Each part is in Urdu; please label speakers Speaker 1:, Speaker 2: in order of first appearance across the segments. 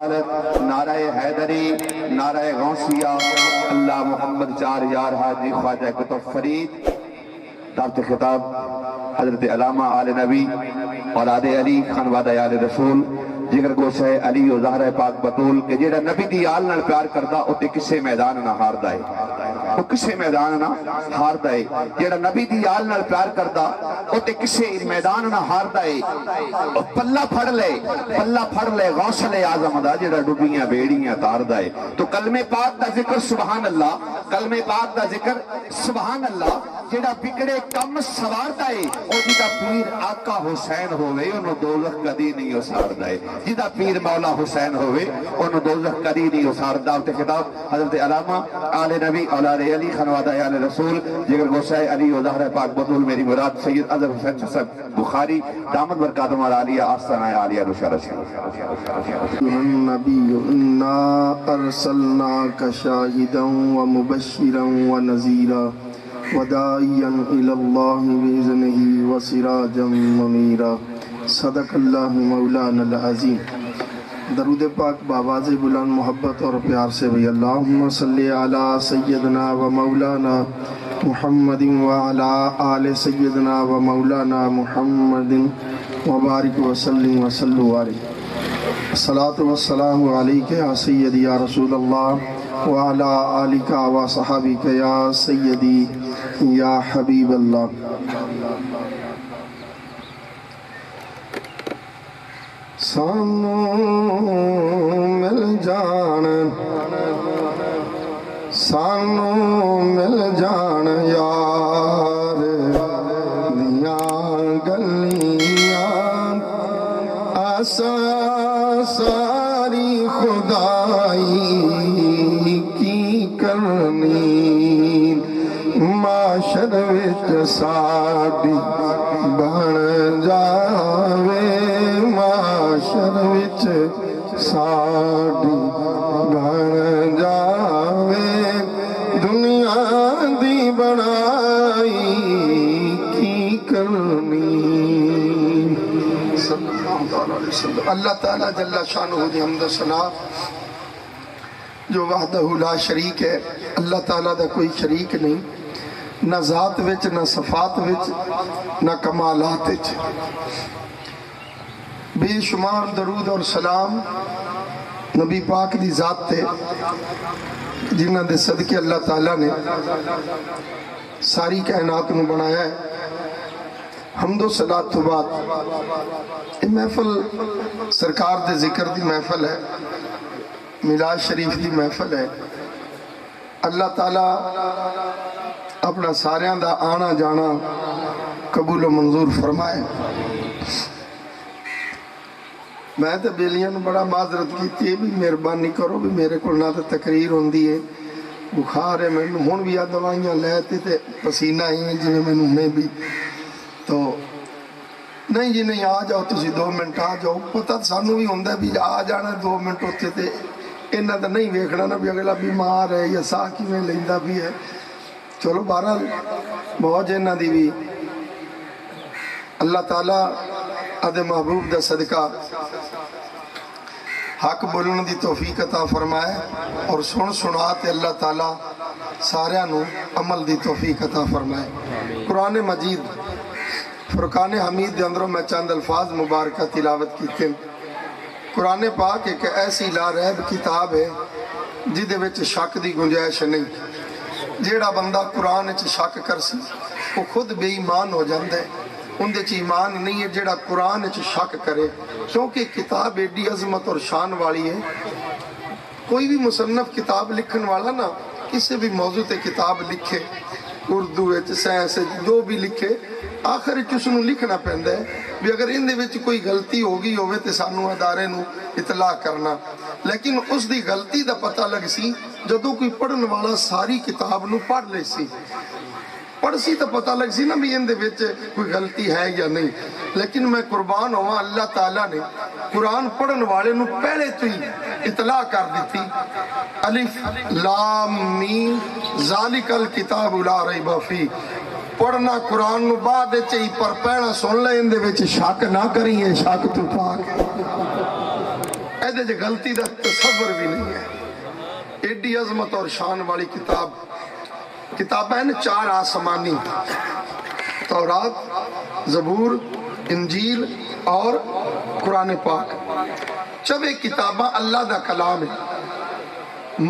Speaker 1: نعرہ حیدری، نعرہ غوثیہ، اللہ محمد چار یار حاجی خواجہ قطب فرید، دعوت خطاب حضرت علامہ آل نبی اولاد علی خانوادہ آل رسول جگر گوشہ علی و زہرہ پاک بطول کہ جیڑا نبی دی آل نال پیار کردہ اتے کسے میدان نہ ہار دائے، وہ کسے میدان نہ ہار دائے، جیڑا نبی دی آل نال پیار کردہ اتے کسے میدان نہ ہار دائے، پلہ پھڑ لے غوثل اعظم دا جیڑا ڈبیاں بیڑیاں تار دائے۔ تو کلمہ پاک دا ذکر سبحان اللہ، کلمہ پاک دا ذکر سبحان اللہ، جیڑا بکڑے کم سوار دائے اور جیڑا پیر آقا حسین ہوئے انہوں دوزخ کدی نہیں اسار دائے، جیڑا پیر مولا حسین ہوئے انہوں دوزخ کدی نہیں اسار دعوت خطاب حضرت علامہ آل نبی اولاد علی خانوادہ آل رسول جگر گوشہ علی و زہرہ پاک بطول میری مراد سید اظہر حسین صاحب بخاری دامت برکاتم عالیہ آستانہ عالیہ رشا
Speaker 2: النبی انا ارسلناک شاہدا ومبشرا ونذیرا وداعیا الی اللہ باذنہ وسراجا منیرا۔ صدق اللہ مولانا العظیم۔ درود پاک بآواز بلند محبت اور پیار سے بھی اللہم صلی علی سیدنا و مولانا محمد وعلی آل سیدنا و مولانا محمد وبارک وسلم وسلم علیہ۔ الصلاة والسلام علیکہ یا سیدی یا رسول اللہ وعلی آلکہ و صحابکہ یا سیدی یا حبیب اللہ۔ سانو مل جان یار دیاں گلیاں آساں ساری خدائی کی کرنی، معاشر وچ ساڈی بن جاوے، معاشر وچ ساڈی بن جاوے، دنیا دی بڑائی کی کرنی۔ صلی اللہ علیہ وسلم۔ اللہ تعالیٰ جل شانہ دی حمد و ثنا جو وحدہ لا شریک ہے، اللہ تعالیٰ دا کوئی شریک نہیں، نہ ذات وچ نہ صفات وچ نہ کمالات وچ۔ بے شمار درود اور سلام نبی پاک دی ذات تے جنہاں دے صدقے اللہ تعالیٰ نے ساری کائنات میں بنایا ہے۔ حمد و صلاۃ تو بعد یہ محفل سرکار دے ذکر دی محفل ہے، میلاد شریف دی محفل ہے۔ اللہ تعالیٰ اپنا ساریاں دا آنا جانا قبول و منظور فرمائے۔ میں تو بیلیاں نے بڑا معذرت کی بھی مہربانی کرو بھی میرے کو نہ تو تقریر ہوندی ہے، بخار ہے، میں ہون بھی دوائیاں لیتے تے پسینہ ہی جی میں نے بھی تو نہیں جی نہیں آ جاؤ تسی 2 منٹ آ جاؤ، پتہ سانو بھی ہوندہ بھی آ جانا 2 منٹ ہوتے تے انہاں تو نہیں ویکھنا نا بھی اگلا بیمار ہے یا ساہ کی میں لیندہ بھی ہے۔ چلو بہرحال موج انہاں دی بھی اللہ تعالیٰ ادھے محبوب دا صدقہ حق بولن دی توفیق عطا فرمائے اور سناتے اللہ تعالیٰ ساریاں نو عمل دی توفیق عطا فرمائے۔ قرآن مجید فرقان حمید دے اندروں میں چند الفاظ مبارکہ تلاوت کیتے۔ قرآن پاک ایک ایسی لا ریب کتاب ہے جدے وچ شک دی گنجائش نہیں۔ جیڑا بندہ قرآن وچ شک کر سی وہ خود بے ایمان ہو جاندے، اندے چ ایمان نہیں ہے جیڑا قرآن وچ شک کرے، کیونکہ کتاب ایڈی عظمت اور شان والی ہے۔ کوئی بھی مصنف کتاب لکھن والا نا کسی بھی موضوع تے کتاب لکھے، اردو وچ سائنس جو بھی لکھے، آخر اس نو لکھنا پہندا ہے بھی اگر ان دے وچ کوئی غلطی ہو گئی ہوئے تے سانو ادارے نو اطلاع کرنا، لیکن اس دی غلطی دا پتہ لگ سی جدوں کوئی پڑھن والا ساری کتاب نو پڑھ لے سی، پڑھ سی تو پتہ لگ سی نا بھی ان دے وچ کوئی غلطی ہے یا نہیں۔ لیکن میں قربان ہوا اللہ تعالیٰ نے قرآن پڑھن والے نو پہلے تو ہی اطلاع کر دیتی، الف لام میم ذالک الکتاب لا ریب فیہ، پڑھنا قرآن نو بعد چاہی پر پہنا سن لے اندے وچ شک نہ کریے، شک تو پاک ایدے جو غلطی دا تصور بھی نہیں ہے. ایڈی عظمت اور شان والی کتابیں 4 آسمانی، تورات، زبور، انجیل اور قرآن پاک. چوے کتاباں اللہ دا کلام ہے،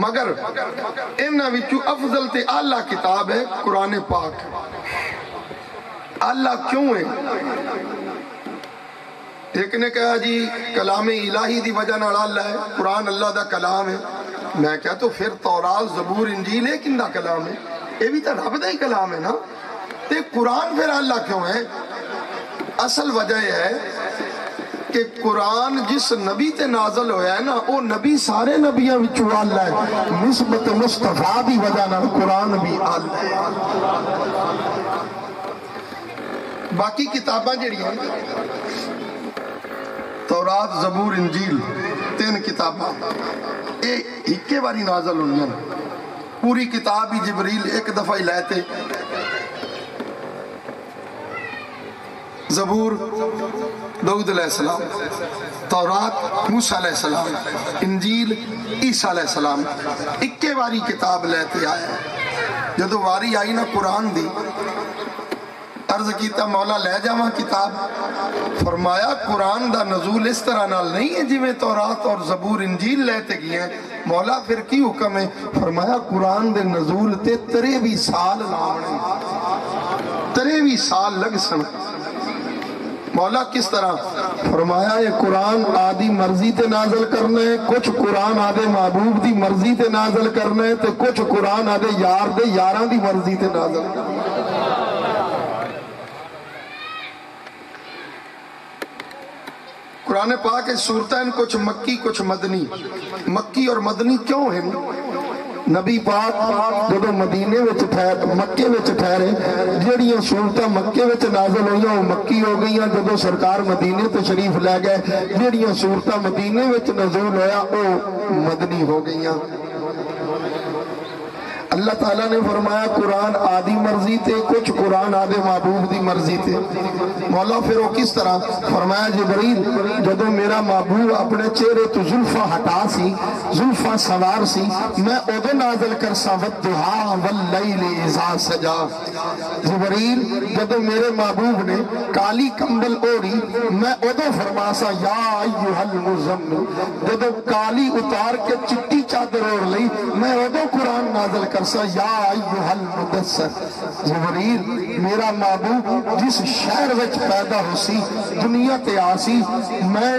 Speaker 2: مگر انہاں وچوں افضل تے اعلیٰ کتاب ہے قرآن پاک. اللہ کیوں ہے؟ ایک نے کہا جی کلام الہی دی وجہ نال اللہ ہے، قرآن اللہ دا کلام ہے. میں کہا تو پھر تورات، زبور، انجیل ہے کن دا کلام ہے؟ یہ بھی تو رب دا ہی کلام ہے نا. تے قرآن پھر اللہ کیوں ہے؟ اصل وجہ یہ ہے کہ قرآن جس نبی تے نازل ہویا ہے نا، وہ نبی سارے نبیاں وچوں اللہ ہے. نسبت مصطفیٰ دی وجہ نال قرآن بھی اللہ ہے. باقی کتاباں جڑیاں تورات، زبور، انجیل 3 کتاباں یہ ایکے باری نازل ہوئی ہیں. پوری کتاب ہی جبریل ایک دفعہ ہی لیتے. زبور داؤد علیہ السلام، تورات موسیٰ علیہ السلام، انجیل عیسیٰ علیہ السلام ایکے باری کتاب لیتے آئے. جدو واری آئی نا قرآن دی، عرض کیتا مولا لے جاواں کتاب. فرمایا قرآن دا نزول اس طرح نال نہیں ہے جی میں تورات اور زبور انجیل لیتے گئے ہیں. مولا پھر کی حکم ہے؟ فرمایا قرآن دے نزول تے 23 سال لاؤنے، 23 سال لگ سن. مولا کس طرح؟ فرمایا یہ قرآن آدھی مرضی تے نازل کرنا ہے، کچھ قرآن آدھے محبوب دی مرضی تے نازل کرنا ہے، تے کچھ قرآن آدھے یار دے یاراں دی مرضی تے نازل کرنا ہے. قرآن پاک سورتیں کچھ مکی کچھ مدنی. مکی اور مدنی کیوں ہیں؟ نبی پاک جدو مدینے وچ ٹھہرے، مکے وچ ٹھہرے، جڑیاں سورتاں مکے وچ نازل ہوئیاں وہ مکی ہو گئیاں. جدو سرکار مدینے تشریف لے گئے، جڑیاں سورتاں مدینے وچ نزول ہویا وہ مدنی ہو گئیاں. اللہ تعالیٰ نے فرمایا قرآن آدھی مرضی تے، کچھ قرآن آدھے محبوب دی مرضی تے. مولا پھر وہ کس طرح؟ فرمایا جبریل جدو میرا محبوب اپنے چہرے تو زلفاں ہٹا سی، زلفاں سوار سی، میں ادو نازل کرسا والضحیٰ واللیل اذا سجا. جبریل جدو میرے محبوب نے کالی کمبل اوڑی، میں ادو فرماسا یا ایھا المزمل. جدو کالی اتار کے چٹی چادر اوڑھ لئی، میں ادو قرآن نازل کرسا یا ایھا المدثر. جبریل میرا محبوب جس شہر وچ پیدا ہو سی، دنیا تے آسی، میں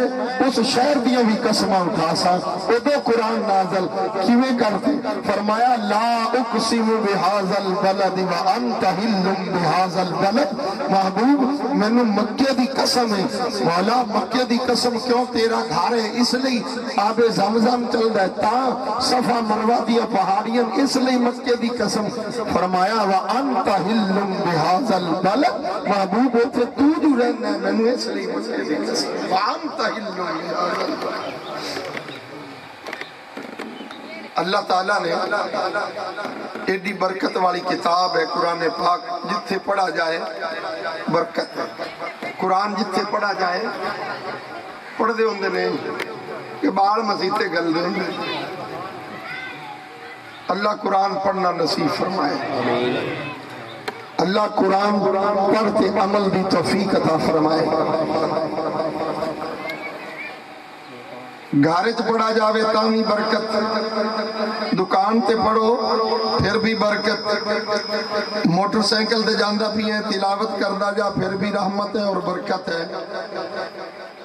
Speaker 2: اس شہر دیاں بھی قسماں اٹھا سا، ادو قرآن نازل کیویں کرتے؟ فرمایا لا اقسم بہذا البلد وانت حل بہذا البلد. محبوب مینوں مکے دی قسم ہے. مولا مکے دی قسم کیوں؟ تیرا گھر ہے اس لیے آب زمزم چلدا ہے، تا صفا مروہ دیا پہاڑیاں اس لیے مکے دی قسم. فرمایا وانت حل بہذا البلد. محبوب ہوتے تو جو رہنا ہے، میں نے اس لیے مکے دی قسم وانت حل بہذا البلد. اللہ تعالیٰ نے ایڈی برکت والی کتاب ہے قرآن پاک. جتھے پڑھا جائے برکت ہے. قرآن جتھے پڑھا جائے پڑھ دے ہوندے نے کہ بال مسیتے گل دے. اللہ قرآن پڑھنا نصیب فرمائے. اللہ قرآن پڑھتے عمل دی توفیق عطا فرمائے. گھارج پڑھا جاوے تامی برکت، دکان تے پڑھو پھر بھی برکت، موٹر سائیکل دے جاندہ بھی ہیں تلاوت کردہ جا پھر بھی رحمت ہے اور برکت ہے.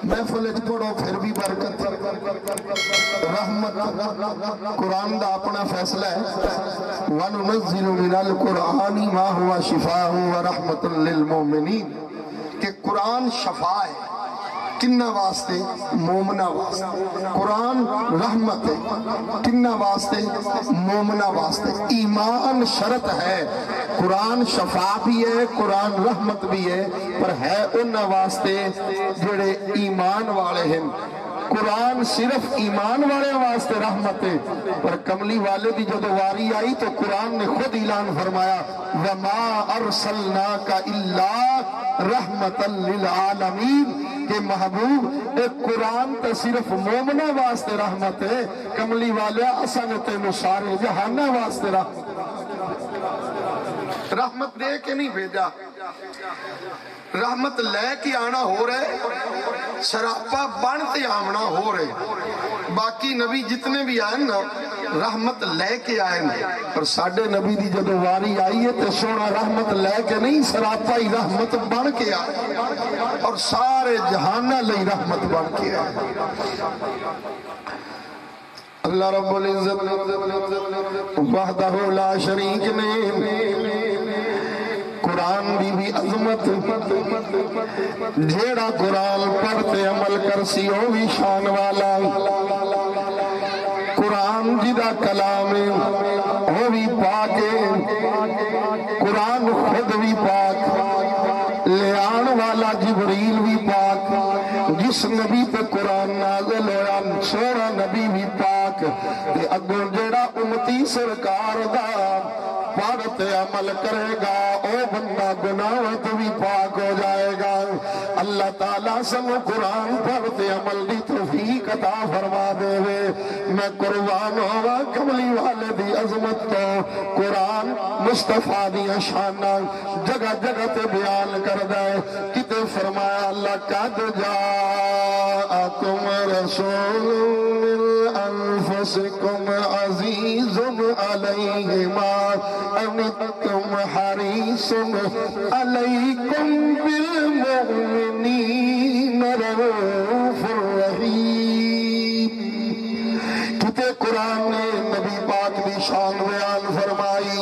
Speaker 2: محفل پڑھو پھر بھی برکت رحمت. قرآن دا اپنا فیصلہ ہے وَنُنَزِّلُ مِنَ الْقُرْآنِ مَا هُوَ شِفَاءٌ وَرَحْمَةٌ لِلْمُؤْمِنِينَ کہ قرآن شفا ہے کنہ واسطے؟ مومنہ واسطے. قرآن رحمت ہے کنہ واسطے؟ مومنہ واسطے. ایمان شرط ہے. قرآن شفا بھی ہے، قرآن رحمت بھی ہے، پر ہے انہ واسطے جڑے ایمان والے ہیں. قرآن صرف ایمان والے واسطے رحمت ہے، پر کملی والے دی جدو واری آئی تو قرآن نے خود اعلان فرمایا وَمَا أَرْسَلْنَاكَ إِلَّا رَحْمَةً لِلْعَالَمِينَ کہ محبوب ایک قرآن تو صرف مومنہ واسطے رحمت ہے، کملی والے اسانتے سارے جہانہ واسطے رحمت دے کے نہیں بھیجا، رحمت لے کے آنا ہو رہے، سراپا بنتے آمنا ہو رہے۔ باقی نبی جتنے بھی آئے نا رحمت لے کے آئے نا، اور ساڑھے نبی دی جدو واری آئی ہے تو سونا رحمت لے کے نہیں، سراپا ہی رحمت بن کے آئے اور سارے جہانہ لئی رحمت بن کے آئے۔ اللہ رب العزت وحدہ لا شریک نے قرآن بھی عظمت، جیڑا قرآن پڑھتے عمل کرسی ہو بھی شان والا، قرآن جدا کلام ہو بھی پاک، قرآن خود بھی پاک، لے آن والا جبریل بھی پاک، جس نبی پہ قرآن نازل ہویا سونا نبی بھی پاک، اگوں جیڑا امتی سرکار دا پڑھتے عمل کرے گا او بندہ گناہت بھی پاک ہو جائے گا۔ اللہ تعالیٰ سب قرآن پڑھتے عمل دی توفیق عطا فرما دے وے۔ میں قربان ہوا کملی والے دی عظمت تو قرآن مصطفیٰ دی شانہ جگہ جگہ تے بیان کر دے، کتے فرمایا اللہ قد جاءکم رسول من انفسکم عزیز علیہ ما انتم حریص علیکم بالمؤمنین رؤوف الرحیم۔ کتے قرآن نے نبی پاک دی شان بیان فرمائی،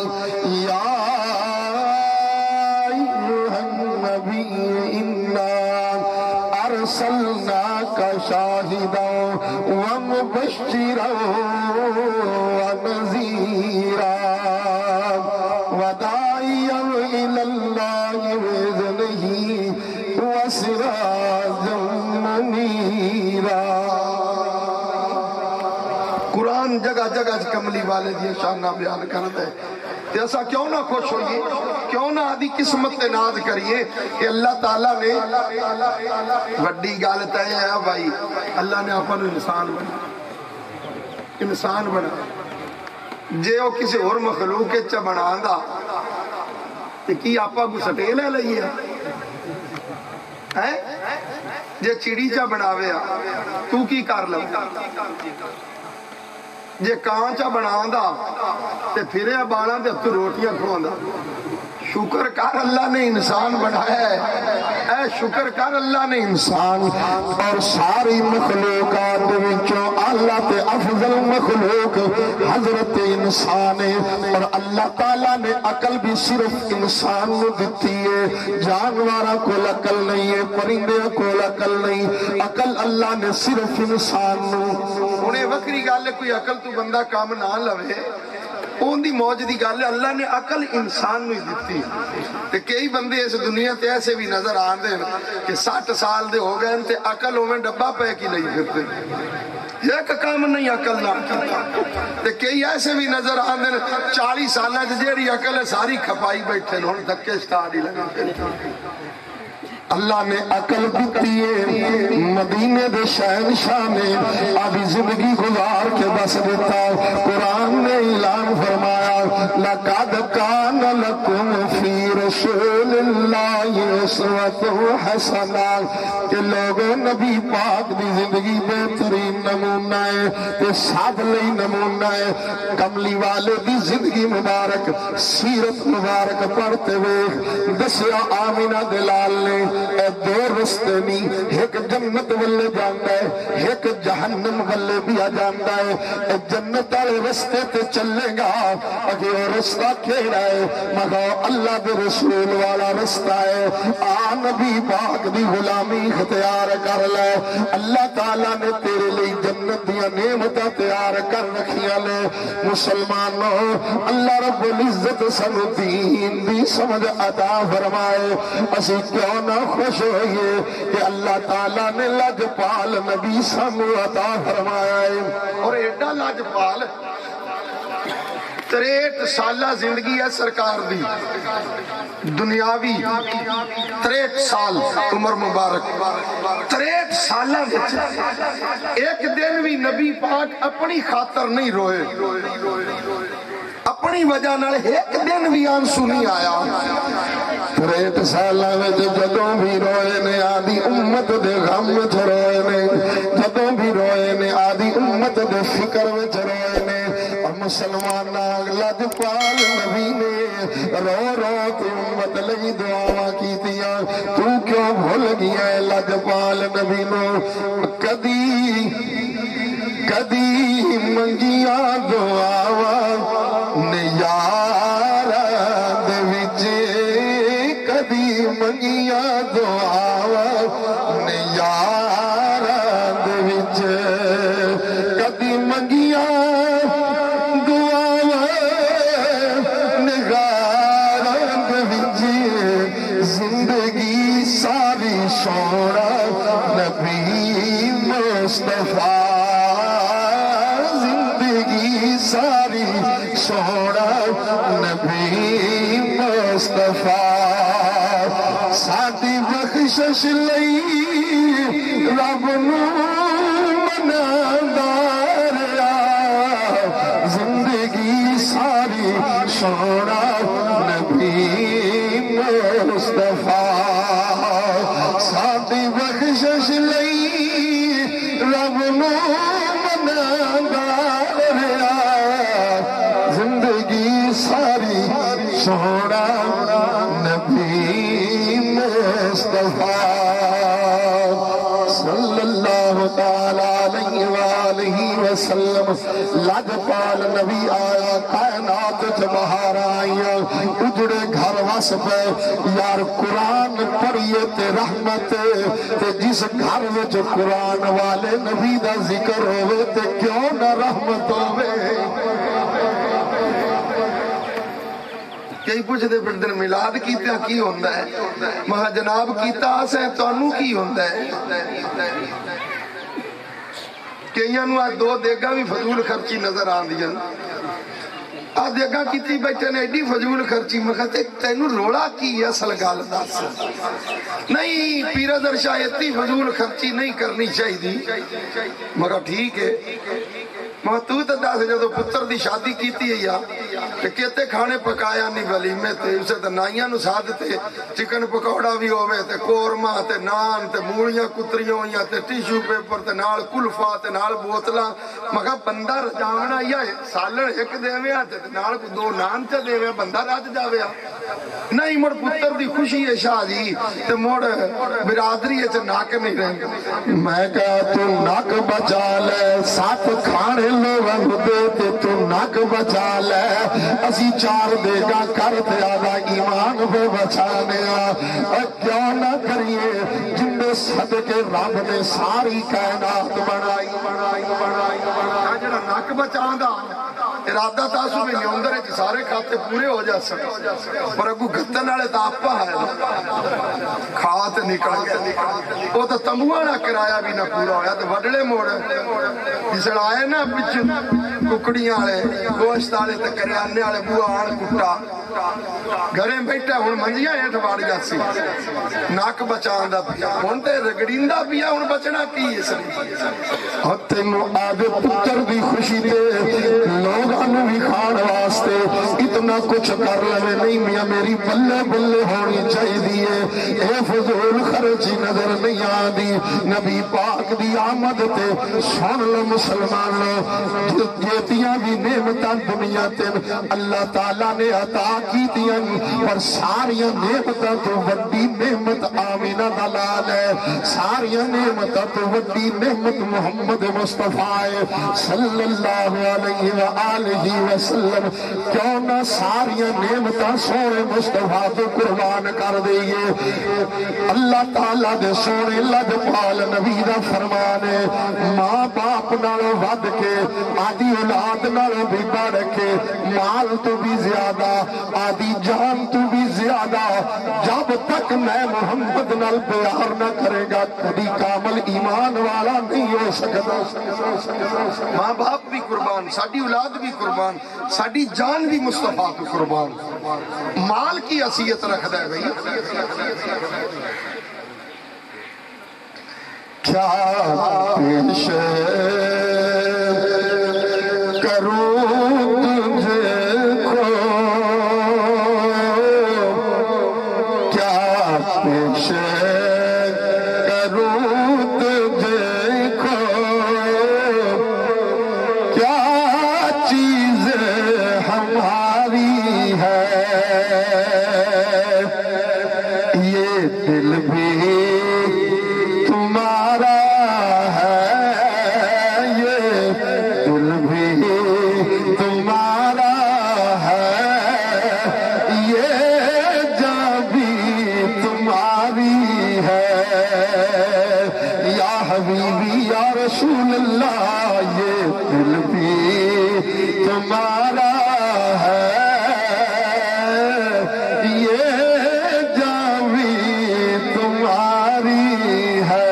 Speaker 2: یا ایھا النبی انا ارسلناک شاہدا ومبشرا ونذیرا وداعیا الی اللہ بإذنہ وسراجا منیرا۔ قرآن جگہ جگہ کملی والے دی شانہ بیان کرتا ہے، ایسا کیوں نہ خوش ہوئیے، کیوں نہ آدھی قسمت تے ناز کریے کہ اللہ تعالیٰ نے وڈی گالتا ہے بھائی، اللہ نے اپنے انسان بنا جے وہ کسی اور مخلوق کے چا بنا دا کہ کی آپا کو سٹے لے لئیے جے چڑی چا بناوے تو کی کر لو، جے کانچا بنا دا تے پھرے بالا دے تو روٹیاں کھوان دا۔ شکر کر اللہ نے انسان بنایا ہے، اے شکر کر اللہ نے انسان اور ساری مخلوقات وچوں اللہ تے افضل مخلوق حضرت انسان ہے، اور اللہ تعالیٰ نے عقل بھی صرف انسان نو دتی ہے، جانوراں کول عقل نہیں ہے، پرندیاں کول عقل نہیں، عقل اللہ نے صرف انسان نو۔ انہیں وکری گل ہے کوئی عقل تو بندہ کام نہ لوے، اون دی موج دی گل ہے اللہ نے عقل انسان نو دتی۔ تے کئی بندے اس دنیا تے ایسے بھی نظر آندے کہ 60 سال دے ہو گئے تے عقل ہوویں ڈبہ پے کی لئی پھرتے، ایک کام نہیں عقل نہ کیتا۔ تے کئی ایسے بھی نظر آندے 40 سالاں تے جیڑی عقل ہے ساری کھپائی بیٹھے ہن دھکے سٹارٹ ہی لگے۔ اللہ نے عقل دیتی ہے، مدینے دے شہنشاہ نے ابھی زندگی گزار کے بس دیتا۔ قرآن نے اعلان فرمایا لَقَدْ كَانَ لَكُمْ فِي رَسُولِ اللَّهِ أُسْوَةٌ حَسَنَةٌ کہ لوگوں نبی پاک دی زندگی بہترین نمونہ ہے تے سب لئی نمونہ ہے۔ کملی والے دی زندگی مبارک سیرت مبارک پڑھتے ہوئے دسیا آمینہ دلال نے اے دو رستے نہیں، ایک جنت والے جانتا ہے، ایک جہنم والے بھی آ جانتا ہے۔ اے جنت والے رستے تے چلے گا اگر وہ رستہ کھیڑا ہے مگر اللہ دے رسول والا رستہ ہے۔ آ نبی پاک دی غلامی اختیار کر لے اللہ تعالیٰ نے تیرے لئی جنت دیا نعمتاں تیار کر رکھیاں لے مسلمانوں اللہ رب العزت سانو دین دی سمجھ عطا فرمائے اسی کیوں نہ خوش ہوئیے کہ اللہ تعالیٰ نے لجپال نبی سانو عطا فرمایا ہے اور ایڈا لجپال 63 سالہ زندگی ہے سرکار دی دنیاوی 63 سال عمر مبارک 63 سالہ وچ ایک دن بھی نبی پاک اپنی خاطر نہیں روئے اپنی وجہ نال ایک دن بھی آنسو نہیں آیا 63 سالہ وچ جدوں بھی روئے نے آدھی امت دے غم وچ روئے نے جدوں بھی روئے نے آدھی امت دے فکر وچ روئے نے مسلمان لجپال نبی نے رو رو تو امت لئی دعا کیتیاں تو کیوں بھول گیا ہے لجپال نبی نو کدی کدی منگیاں دعاواں نے یاراں دے وچ کدی منگیاں دعاواں نے یاراں دے وچ کدی منگیاں زندگی ساری سونا نبی مصطفیٰ زندگی ساری سونا نبی مصطفیٰ ساڈی بخشش لئی رب نو منادا رہیا زندگی ساری سونا نبی مصطفیٰ ساڈی بخشش لئی رب نو منادا رہیا زندگی ساری سونا نبی مصطفیٰ صلی اللہ تعالی علیہ وآلہ وسلم لجپال نبی آیا کائنات چ بہار آئیاں اجڑے گھر وس پے یار قرآن پڑھیے تے رحمت تے جس گھر وچ قرآن والے نبی دا ذکر ہوئے تے کیوں نہ رحمت ہوئے کئی پوچھ دے پھر دن میلاد کیتا کی ہوندہ ہے مہا جناب کیتا آسے تو انو کی ہوندہ ہے کئیاں نو آج 2 دیگا بھی فضول خرچی نظر آن دیا آج دیگا کیتی بیٹھے نے ایڈی فضول خرچی میں کہتے تینو روڑا کی اصل گال داس نہیں پیرہ شاہ اتنی فضول خرچی نہیں کرنی چاہی دی مگر ٹھیک ہے مگر تو تا سے جدو پتر دی شادی کیتی ہے یا کہ کہتے کھانے پکایا نہیں ولیمے تے اسے تا نائیاں نو ساتھ تے چکن پکوڑا بھی ہوئے تے کورما تے نان تے موڑیاں کتریوں یا تے ٹیشو پیپر تے نال کلفا تے نال بوتلا مگر بندہ رجاونا یا سالن ایک دے میں آتے تے نال 2 نان تے دے میں بندہ راج جاوے نہیں مڑ پتر دی خوشی ہے شاہ جی تے مڑ برادری ہے تے ناک نہیں رہیں میں کہا تو ناک بچا لے ساتھ کھانے لوگاں دے تے تو ناک بچا لے اسی 4 دے گا کرتے آدھا ایمان پہ بچانے اور کیوں نہ کریے جن میں صدقے رب نے ساری کائنات بنائی جڑا ناک بچان دا ارادہ تاسو میں نیوندر ہے سارے کھاتے پورے ہو جا سکتے پر اگو گھتن آلے تا آپا ہے کھات نکل گیا وہ تو تمبوانا کرایا بھی نہ پورا ہویا تو وڈلے موڑ جسے آئے نا بچ ککڑیاں آلے گوشت آلے تو کریانے آلے بوا آن کٹا گھریں بیٹھا ہون منجیاں ایٹ باڑ جاسی ناک بچان دا پیا ہون تے رگڑین دا پیا ہون بچنا کی ہے سری ہتے نو آدھے پتر دی خوشی دے لوگاں بھی کھان واسطے اتنا کچھ کر لے نہیں میاں میری بلے بلے ہونی چاہی دیئے اے فضول خرچی نظر نہیں آدھی نبی پاک دی آمد تے سن لو مسلمان لو جیتیاں بھی نعمتاں دنیا تے اللہ تعالیٰ نے عطا کی دیاں پر ساریاں نعمتاں تو وڈی نعمت آمینہ دلال ہے ساریاں نعمتاں تو وڈی نعمت محمد مصطفیٰ صلی اللہ علیہ وآلہ وسلم کیوں نہ
Speaker 3: ساری نعمتاں سونے مصطفیٰ تو قربان کر دئیے۔ اللہ تعالیٰ دے سونے لجپال نبی دا فرمان ہے، ماں باپ نالوں ود کے آدھی اولاد نالوں بھی بڑھ کے مال تو بھی زیادہ آدھی جان تو بھی زیادہ جب تک میں محمد نال پیار نہ کرے گا کبھی کامل ایمان والا نہیں ہو سکتا۔
Speaker 2: ماں باپ بھی قربان، ساڈی اولاد بھی قربان، ساڈی جان بھی مصطفیٰ تو قربان۔ مال کی حیثیت رکھتا ہے بھائی۔
Speaker 3: کیا پیش کروں تجھے کو، کیا پیش کروں تجھے کو، کیا چیز ہماری ہے، یہ دل بھی تمہارا ہے، یہ دل بھی تمہارا ہے، یہ جان بھی تمہاری ہے، یا حبیبی یا رسول اللہ یہ دل بھی تمہارا ہے، یہ جان بھی تمہاری ہے۔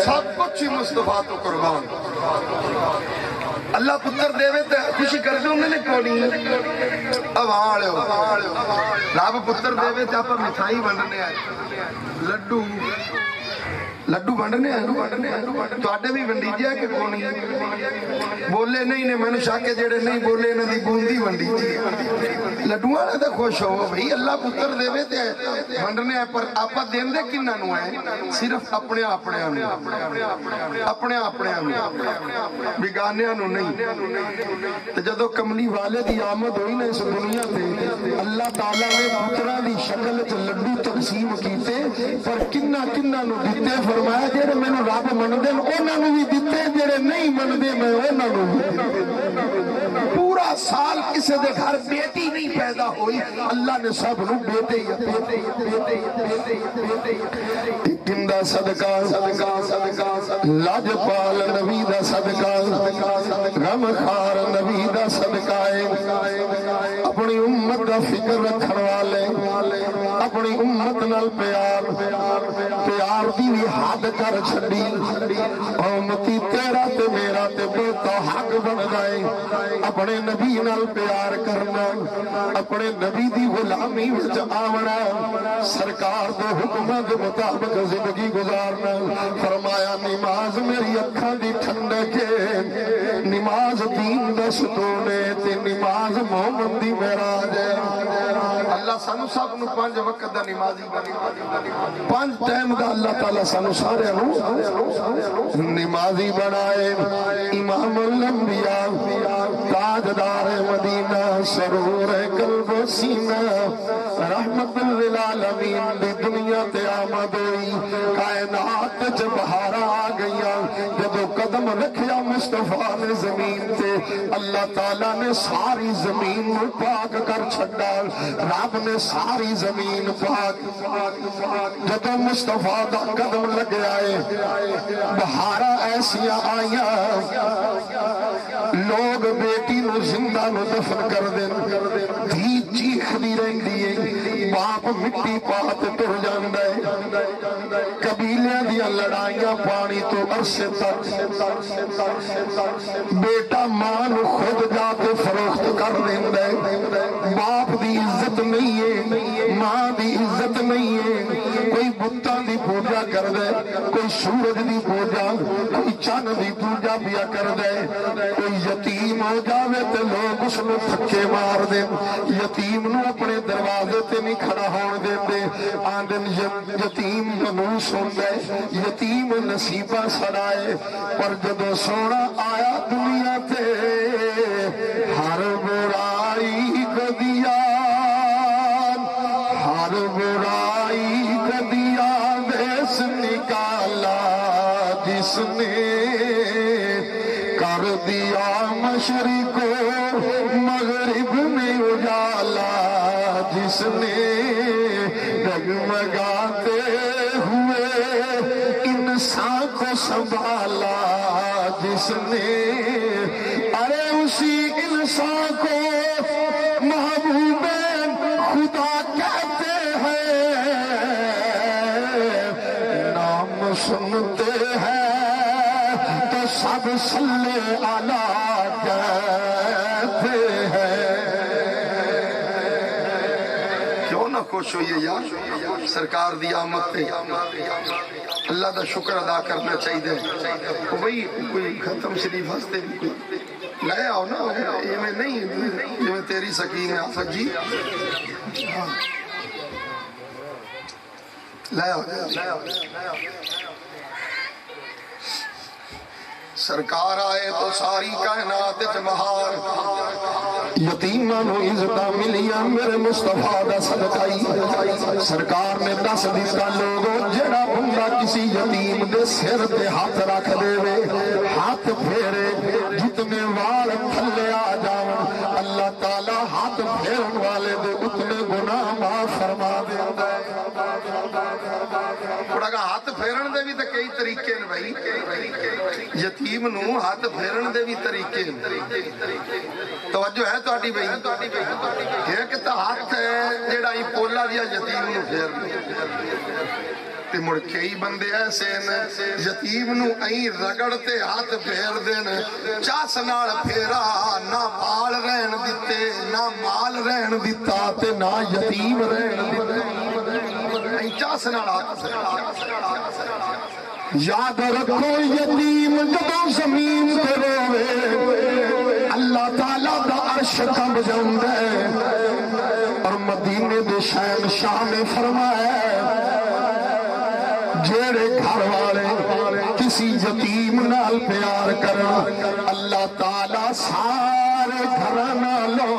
Speaker 2: سب کچھ ہی مصطفیٰ تو قربان۔ اللہ پتر دے تے خوشی کر دوں میں نے کونی اب آڑے ہو رب پتر دے تے آپ مٹھائی بننے آئے، لڈو بننے آئے تو آڈے بھی بنڈی جائے کہ کونی بولے نہیں نے میں نے شاکے جڑے نہیں بولے انہوں دی بوندی بنڈی جائے لڈو آنے تے خوش ہو بھئی اللہ پتر دے تے بنڈنے آئے پر آپا دین دے کنہ نو ہے صرف اپنے بگانے نو نہیں۔ تو جدو کملی والے دی آمد ہوئی نا اس دنیا تے اللہ تعالیٰ نے پترہ دی شکل تے لڈو تقسیم کیتے پر کنہ نو دیتے فرمایا جیڑے میں نو رب مندے انہاں نو بھی دیتے جیڑے نہیں مندے میں انہاں نو بھی۔ پورا سال کسے دے گھر بیٹی نہیں پیدا ہوئی اللہ نے سب نو بیٹے کندہ صدقہ لاجپال نبی دا صدقہ غمخار نبی دا صدقہ اپنی امت دا فکر رکھن والے اپنی امت نال پیار دی بھی حد کر چھڑی امتی تیرا تے میرا تے بہتا حق بن گئے اپنے نبی نال پیار کرنا اپنے نبی دی غلامی وچ آونا سرکار دے حکماں دے مطابق زندگی گزارنا۔ فرمایا نماز میری اکھاں دی ٹھنڈک ہے، نماز دین دا ستون ہے تے نماز مومن دی معراج ہے۔ اللہ سانو سب نو 5 وقت دا نمازی بنا 5 ٹائم دا اللہ تعالیٰ سانو سارے نو نمازی بنائے۔ امام الانبیاء تاجدار مدینہ سرور قلب و سینہ رحمت للعالمین دی دنیا تے آمد ہوئی کائنات چ بہارا آ گیا جدو قدم رکھیا مصطفیٰ نے زمین تے اللہ تعالیٰ نے ساری زمین پاک کر چھڑا رب نے ساری زمین پاک جدو مصطفیٰ دا قدم لگ آئے بہارا ایسیاں آئیاں لوگ بیٹی نو زندہ نو دفن کر دیں دھی چیخ دی رہن دیئے باپ مٹی پات تر جاندے قبیلیاں دیا لڑائیاں پانی تو عرصے تک بیٹا ماں نو خود جاتے فروخت کر دیں باپ دی عزت نہیں ہے ماں دی عزت نہیں ہے کوئی بتاں دی پوجا کر دے کوئی سورج دی پوجا کوئی چاند دی پوجا پیا کر دے کوئی یتیم ہو جاوے تے لوگ اس میں تھکے مار دیں یتیم نو اپنے دروازے تے نہیں کھڑا ہون دیں دے آندن یتیم منوس ہوں دے یتیم نصیبہ سڑائے پر جدو سونا آیا دنیا تے ہر برائی کو دیا ہر برائی کو دیا دیس نکالا جس نے
Speaker 3: کر دیا مشرق و مغرب میں اجالا، جس نے ڈگمگاتے ہوئے انسان کو سنبھالا، جس نے ارے اسی انسان کو محبوب خدا کہتے ہیں، نام سنتے ہیں تو سب صلی اللہ کہتے ہیں۔
Speaker 2: کیوں نہ خوش ہوئیے یار سرکار دی آمد پہ، اللہ دا شکر ادا کرنا چاہیے۔ بھئی کوئی ختم شریف ہستے بھی کوئی لے آؤ نا، یہ میں نہیں یہ میں تیری سکین ہے آفت جی، لے آؤ سرکار آئے تو ساری کائنات بہار،
Speaker 3: یتیماں نو عزتاں ملیاں میرے مصطفیٰ دا صدقہ۔ سرکار نے دس دیتا لوگوں جڑا بندہ کسی یتیم دے سر تے ہاتھ رکھ دے وے، ہاتھ پھیرے جتنے وال تھلے آ جاون، اللہ تعالی ہاتھ پھیرن والے دے اتنے گناہ معاف فرما دیندا ہے۔
Speaker 2: تھوڑا کہ ہاتھ پھیرن دے بھی تے کئی طریقے ہیں بھائی، یتیم نو ہاتھ پھیرن دے بھی طریقے ہیں، توجہ ہے تہاڈی بھائی؟ ایک تے ہاتھ ہے جڑا ہی پولا دیا یتیم نو پھیرنا، تے مڑ کئی بندے ایسے ہیں یتیم نو ائی رگڑتے ہاتھ پھیر دین، چاس نال پھیرا نہ مال رہن دتے، نہ مال رہن دتا
Speaker 3: تے نہ یتیم رہن دتا،
Speaker 2: چاس نال ہاتھ
Speaker 3: یاد رکھو یتیم جدوں زمین تے روے اللہ تعالیٰ دا عرش کمب جاندا ہے، اور مدینے دے شہنشاہ نے فرمایا جیڑے گھر والے کسی یتیم نال پیار کرن، اللہ تعالیٰ سارے گھر نالوں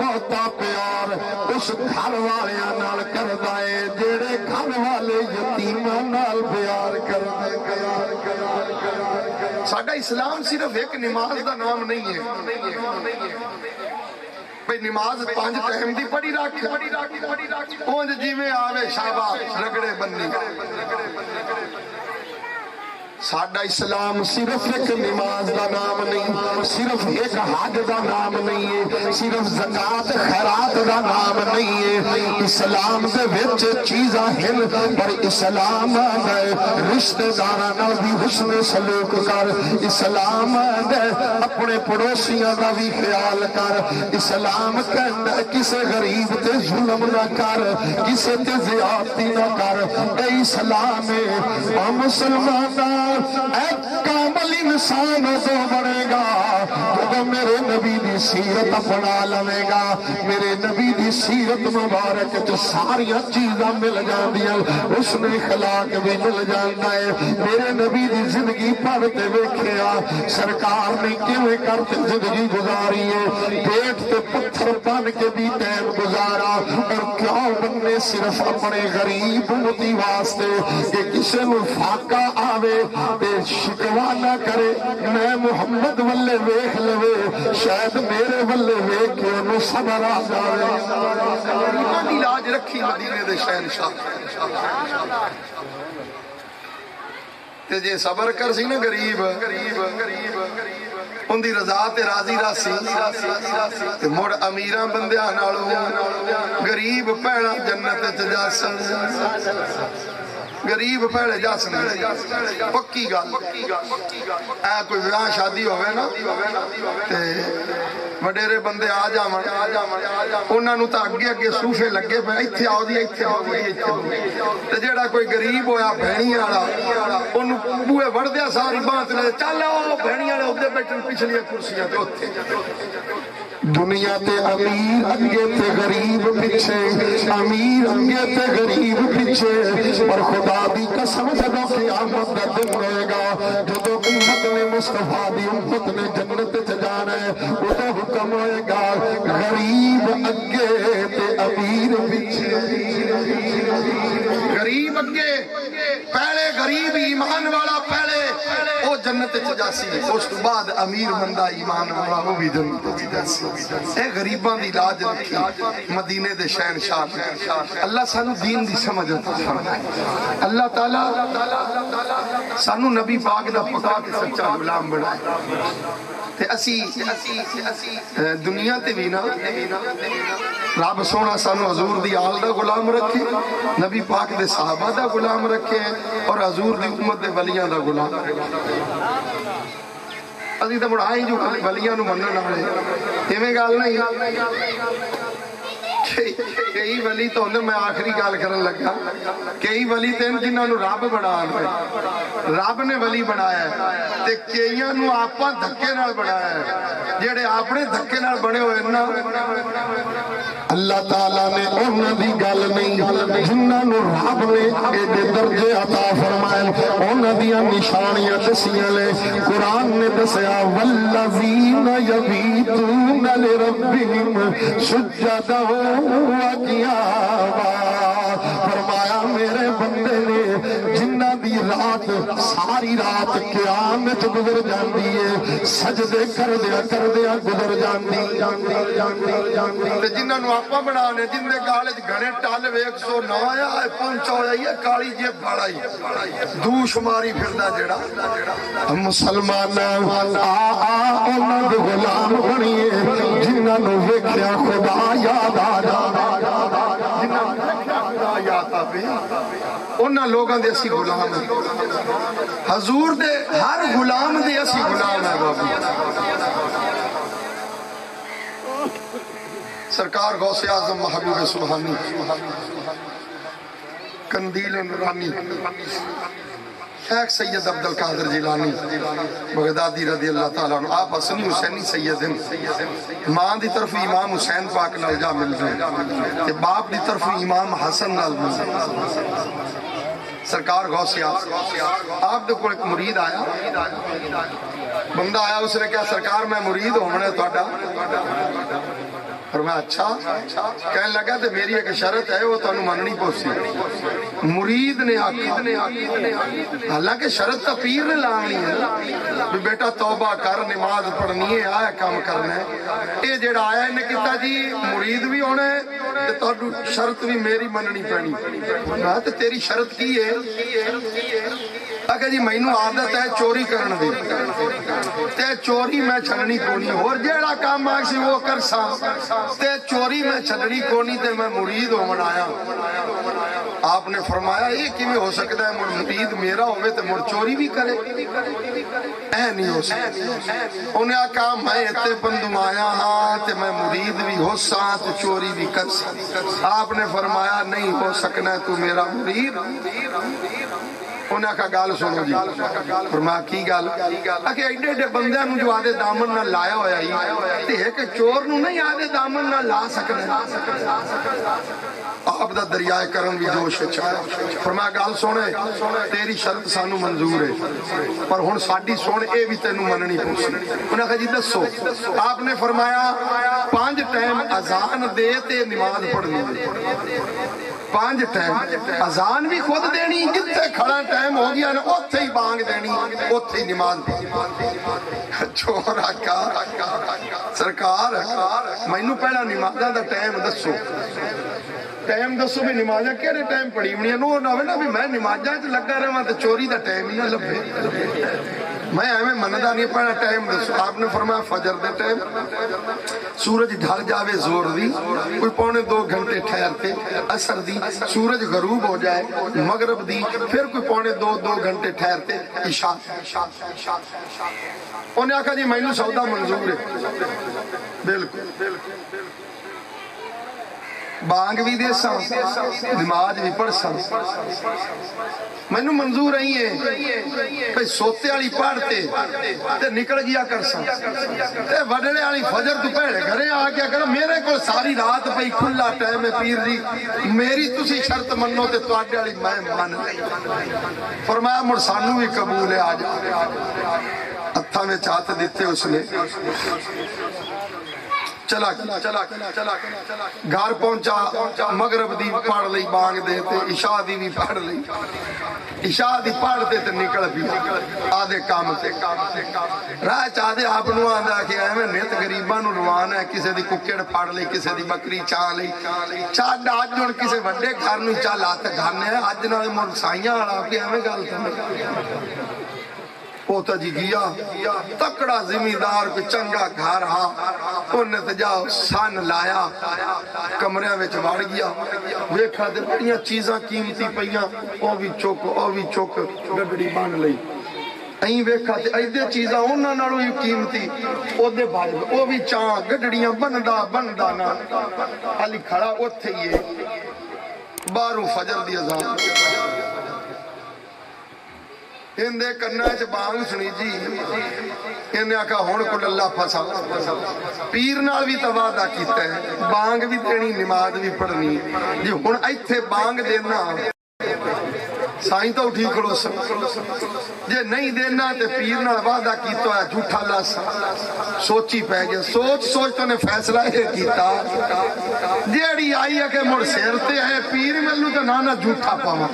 Speaker 3: بہتا پیار اس گھر والیاں نال کردا ہے جیڑے گھر والے یتیماں نال پیار کردے۔
Speaker 2: ساڈا اسلام صرف ایک نماز دا نام نہیں ہے بھئی نماز 5 ٹائم دی پڑھی رکھ، اونج جیویں آوے شاباش رگڑے بننی۔
Speaker 3: ساڈا اسلام صرف ایک نماز دا نام نہیں، صرف ایک حج دا نام نہیں ہے، صرف زکات خیرات دا نام نہیں ہے۔ اسلام دے وچ چیزاں ہن پر اسلام دے رشتہ داراں نال بھی حسن سلوک کر، اسلام دے اپنے پڑوسیاں دا بھی خیال کر، اسلام کہندا کسے غریب تے ظلم نہ کر، کسے تے زیادتی نہ کر، اے اسلام ہے۔ او مسلماناں اے کامل انسان تو بنے گا جب میرے نبی دی سیرت اپنا لوے گا، میرے نبی دی سیرت مبارک جو ساری چیزاں مل جاندیاں، اس نے اخلاق بھی مل جاندا ہے۔ میرے نبی دی زندگی پڑھتے ویکھیا سرکار نے کیویں کرتے زندگی گزاری ہے، پیٹ تے پتھر بن کے بھی ٹائم گزارا، اور کیوں بننے صرف اپنے غریب امتی واسطے کہ کسے نو فاقہ آوے تے شکوا نہ کرے، میں محمد والے ویکھ لوے شاید میرے والے ویکھ کے انہوں صبر آ جائے۔
Speaker 2: ایمان دی لاج رکھی مدینے دے شہنشاہ تے جے صبر کر سی نا غریب ان دی رضا تے راضی راسی تے مڑ امیراں بندیاں نالوں غریب پیڑا جنت تے جاسن، غریب پہلے جاسن پکی گل۔ اے کوئی ویاہ شادی ہوئے نا تے وڈیرے بندے آ جاون، انہاں نوں تاں اگے اگے صوفے لگے پے ایتھے آؤ دی ایتھے آؤ دی تے جیڑا کوئی غریب ہویا بہنی والا اونوں بوئے وڑدیا ساری بانت لے چل آؤ بہنی والے اوتے بیٹھن پچھلیاں کرسیاں تے اوتھے۔
Speaker 3: دنیا تے امیر اگے تے غریب پیچھے، امیر اگے تے غریب پیچھے، اور خدا دی قسم جدوں قیامت دا دن ہوئے گا جدوں امت نے مصطفیٰ دی امت نے جنت چ جانا ہے، ادوں حکم ہوئے گا غریب اگے تے امیر پیچھے۔
Speaker 2: غریب اگے پہلے غریب ایمان والا پہلے وہ جنت جنت چ جاسی اس تو بعد امیر بندہ ایمان والا وہ بھی جنت چ جاسی اے غریباں دی لاج رکھی مدینے دے شہنشاہ نے اللہ سانو دین دی سمجھ عطا فرمائے اللہ تعالی سانو نبی پاک دا پکا کے سچا غلام بنائے تے اسی دنیا تے بھی نا رب سونا سانو حضور دی آل دا غلام رکھے نبی پاک دے صحابہ دا غلام رکھے اور حضور دی امت دے ولیاں دا غلام رکھے اسی تو مڑائیں جو ولیاں نو منن والے ایویں گل نہیں کئی ولی تو میں آخری گل کرن لگا کئی ولی تین جنہاں نو رب بنا رب نے ولی بنایا ہے تے کئیاں نو آپاں دھکے نال بنایا ہے جڑے اپنے دھکے نال بنے ہوئے نا
Speaker 3: اللہ تعالیٰ نے انہاں دی گل نہیں جنہاں نو رب نے ایڈے درجے عطا فرمائے انہاں دیاں نشانیاں دسیاں لے قرآن نے دسیا والذین یبیتون لربہم سجدا وقیاما فرمایا میرے بندے نے جنہاں دی رات ساری رات قیام وچ گزر جاندی ہے سجدے کردیا گزر جاندی
Speaker 2: تے جنہاں نو آپا بنا نے جن دے گالے گھڑے ٹال 109 آیا ہے پہنچا ہویا یہ کالی جیب بڑا ہی دو شماری پھردا جڑا
Speaker 3: مسلمان انہاں دے غلام بنیے جنہاں نو ویکھیا خدا یاد آ
Speaker 2: انہاں لوگاں دے اسی غلام ہیں حضور دے ہر غلام دے اسی غلام ہیں بابو سرکار غوث اعظم محبوب سبحانی قندیل نورانی شیخ سید عبد القادر جیلانی بغدادی رضی اللہ تعالیٰ عنہ آپ حسنی حسینی سید ہیں ماں دی طرف امام حسین پاک نال جا مل رہے باپ دی طرف امام حسن نال مل رہے سرکار غوث اعظم آپ دے کو ایک مرید آیا بندہ آیا اس نے کہا سرکار میں مرید ہوں میں تہاڈا فرمایا اچھا کہنے لگا تو میری ایک شرط ہے وہ تانوں مننی پوسی مرید نے آکھا حالانکہ شرط تا پیر نے لانی ہے بھی بیٹا توبہ کر نماز پڑھنی ہے آیا کام کرنا ہے اے جڑا آیا انہیں کہتا جی مرید بھی ہونا ہے تے تانوں شرط بھی میری مننی پڑنی میں تے تیری شرط کی ہے اگر جی مینوں عادت ہے چوری کرن دی تے چوری میں چھڑنی کونی اور جیڑا کام آکسی وہ کر سا تے چوری میں چھڑنی کونی تے میں مرید ہو منایا آپ نے فرمایا یہ کیویں ہو سکتا ہے مرید میرا ہوئے تے مر چوری بھی کرے اے نہیں ہو سکتا انہیں آکا میں اتے بندمایا ہاں تے میں مرید بھی ہو سا تے چوری بھی کر سا آپ نے فرمایا نہیں ہو سکنا ہے تو میرا مرید انہیں آکا گال سنو جی فرمایا کی گال اکہ ایڈے ایڈے بندے نو جو آدھے دامن نہ لایا ہویا ہی تے ہے کہ چور نو نہیں آدھے دامن نہ لا سکنا آپ دا دریائے کرم بھی جوش چاہا فرمایا گال سونے تیری شرط سانو منظور ہے پر ہون ساڑی سونے اے بھی تینو مننی پوچھنے انہیں کہا جی دسو آپ نے فرمایا 5 ٹائم اذان دے تے نماز پڑھنی 5 ٹائم اذان بھی خود دینی جتے کھڑا ٹائم ہو گیا نا اتھے ہی بانگ دینی اتھے ہی نماز چورا کا سرکار مینوں پہلا نمازہ دا ٹائم دسو ٹائم دسو بھی نمازہ کیڑے ٹائم پڑھی ہونی ہے نو نہ ہوئے نا بھی میں نمازہ لگا رہا ہوں تو چوری دا ٹائم ہی نہ لبھے میں ہمیں مندہ نہیں پڑھا ٹائم دسو آپ نے فرمایا فجر دے ٹائم سورج ڈھل جاوے زور دی کوئی 1.5 گھنٹے ٹھہرتے اثر دی سورج غروب ہو جائے مغرب دی پھر کوئی 2.5 گھنٹے ٹھہرتے عشاء انہیں آکھا جی مینوں سودا منظور ہے بالکل بانگ بھی دے سا نماز بھی پڑھ سا مینوں منظور نہیں ہے بھئی سوتے والی پڑھتے تے نکل گیا کر سا تے وڈڑے والی فجر تو پہلے گھرے آ گیا کرو میرے کو ساری رات پئی کھلا ٹائم ہے پیر جی میری تسی شرط منو تے تواڈے والی میں من فرمایا مڑ سانو بھی قبول ہے آ جا ہتھاں میں چاہتے دیتے اس نے چلا گھر پہنچا مغرب دی پڑھ لئی بانگ دے تے عشاء دی بھی پڑھ لئی عشاء دی پڑھ دے تے نکل بھی آدھے کام تے راہ چاہدے آپ نو آندہ کہ میں نیت غریباں نو روانا ہے کسے دی ککڑ پڑھ لئی کسے دی بکری چاہ لئی چاہ آج جن کسے بڑے گھر نو چاہ لاتے گھرنے ہیں آج نہ مرسائیاں آڑا کہ ہمیں گالتا پوتا جی گیا تکڑا زمیندار کوئی چنگا گھر ہاں انہیں تے جاؤ سان لایا کمرے میں چوڑ گیا ویکھا دے بڑیاں چیزاں قیمتی پئیاں او بھی چوک گڈڑی بان لئی این ویکھا تے ایدے چیزاں انہاں نالوں ہی قیمتی او دے بھائی او بھی چاں گڈڑیاں بندا نا علی کھڑا اوتھے ہی ہے 12 فجر دی اذان اندے کرنا ہے بانگ سنی جی اندے آکھا ہون کو اللہ پھسا پیر نال بھی توادہ کیتا ہے بانگ بھی دینی نماز بھی پڑھنی جی ہون ایتھے بانگ دینا سائیں تو اٹھی کھڑو جے نہیں دینا تے پیر نال وعدہ کیتا ہے جھوٹا لاسا سوچی پہ گیا سوچ تو نے فیصلہ یہ کیتا جیڑی آئی ہے کہ مڑ سیرتے ہے پیر ملو تو نانا جھوٹا پاوا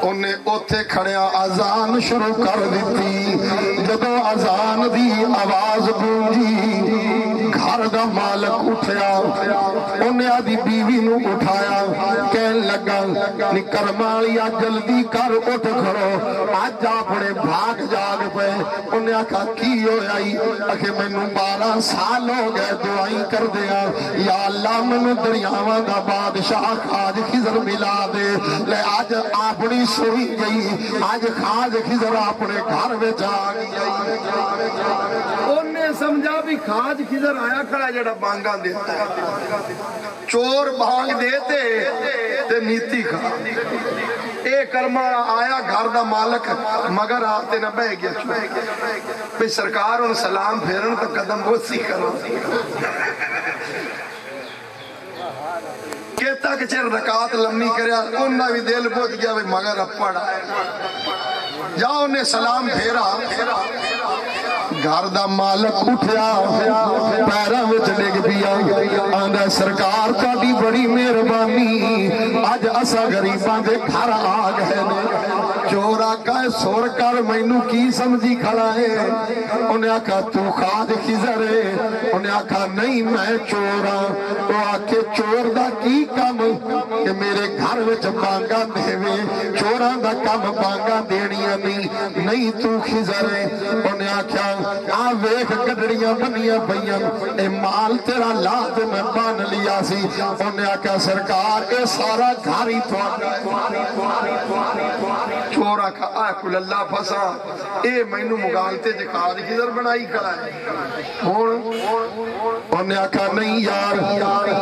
Speaker 2: انہیں اوتھے کھڑیا اذان شروع کر دیتی جدو اذان دی آواز گونجی گھر دا مالک اٹھیا انہیں آدھی بیوی نو اٹھایا کہن لگا نکر مالیا جلدی کر اٹھ کھڑو آج اپنے بھاگ جاگ پہ انہیں آکھا کی ہویا کہ میں نو 12 سال ہو گئے دعائیں کر دیا یا اللہ میں نو دریاواں دا بادشاہ خاج خضر ملا دے لے آج اپنی سوئی گئی آج خاج خضر اپنے گھر میں جا گئی انہیں سمجھا بھی خاج خضر آیا کھڑا جڑا بانگاں دیتا ہے چور بانگ دیتے تے نیتی کھا اے کرما آیا گھر دا مالک مگر آتے نہ بہ گیا بھئی سرکار ان سلام پھیرن تو قدم بوسی کرو کہتا کہ چر رکعت لمبی کریا انہا بھی دل بوجھ گیا بھی مگر اب پڑا جاؤ انہیں سلام پھیرا گھر دا مالک اٹھیا پیرا وچ ڈگ پیا آندا سرکار تہاڈی بڑی مہربانی اج اسا غریباں دے گھر آ گئے نے چور آکا سور کر مینوں کی سمجھی کھڑا ہے انہیں آکھا تو خاج خضر ہے انہیں آکھا نہیں میں چور ہاں تو آکھے چور دا کی کم کہ میرے گھر وچ بانگا دیوے چوراں دا کم بانگا دینیاں نہیں تو خضر ہے انہیں آکھا آ ویکھ گڈڑیاں بنیاں پئیاں اے مال تیرا لا تے میں بن لیا سی انہیں آکھا سرکار اے سارا گھر ہی تھوڑا چورا کھا آئے کل اللہ پھسا اے مینو مغالتے جکھاد کدھر بنائی کھڑا ہے انہیں آکھا نہیں یار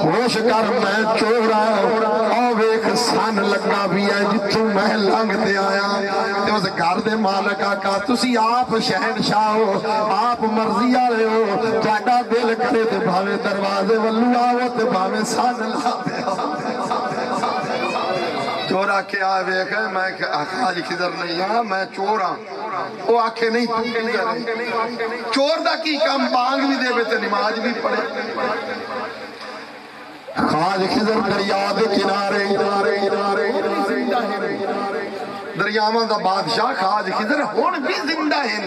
Speaker 2: ہوش کر میں چورا او ویکھ سن لگا بھی ہے جتوں میں لنگ تے آیا تے اس گھر دے مالک آکھا تسی آپ شہنشاہ ہو آپ مرضی آلے ہو تہاڈا دل کرے تے بھاوے دروازے ولو آو تے بھاوے سن لا دے چور آکھے آئے ویکھے میں خاج خضر نہیں ہاں میں چور ہاں وہ آکھے نہیں تو خضر ہے چور دا کی کام بانگ بھی دے بیتے نماز بھی پڑھے خاج خضر دریا دے کنارے دریاواں دا بادشاہ خاج خضر ہون بھی زندہ ہے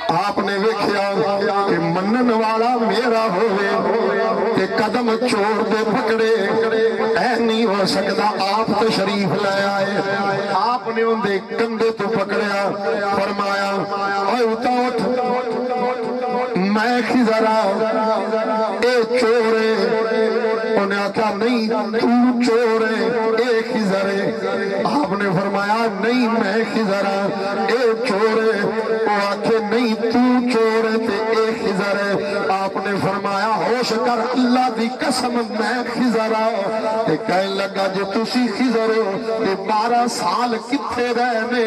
Speaker 2: آپ نے ویکھیا کہ منن والا میرا ہوئے کہ قدم چور دے پکڑے اے نہیں ہو سکتا آپ تشریف لے آئے آپ نے ان دے کندھے تو پکڑیا فرمایا اے اٹھا اٹھ میں خضرا اے چورے انہیں آکھا نہیں تو چورے اے خضرے آپ نے فرمایا نہیں میں خضرا اے چورے وہ آکھے نہیں تو چورے تے اے خضرے آپ نے فرمایا ہوش کر اللہ دی قسم میں خضرا تے کہنے لگا جو تسی خضر ہو تے 12 سال کتھے رہنے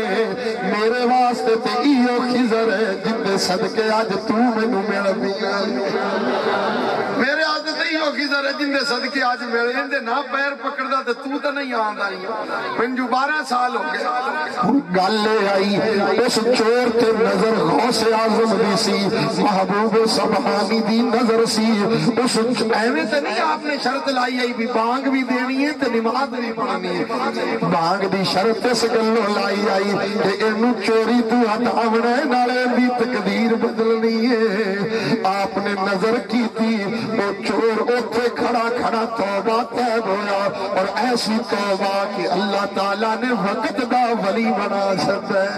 Speaker 2: میرے واسطے تے ایو خضر ہے جن دے صدقے آج تو میں نو میرا بھی میرے آج تے ایو خضر جن دے صدقے آج ملنے دے نہ پیر پکڑدا تے تو تے نہیں آندا من جو 12 سال ہو گئے
Speaker 3: گل آئی اس چور تے نظر غوث اعظم دی سی محبوب سبحانی دی نظر سی اس
Speaker 2: ایویں تے نہیں آپ نے شرط لائی آئی بھی بانگ بھی دینی ہے تے نماز بھی پڑھانی ہے
Speaker 3: بانگ دی شرط اس گلوں لائی آئی کہ اینو چوری تو ہٹاونا نالے دی تقدیر بدلنی ہے آپ نے نظر کی تھی وہ چور اوتھے کھڑا کھڑا توبہ طیب ہویا اور ایسی توبہ کہ اللہ تعالیٰ نے وقت دا ولی بنا سکتا ہے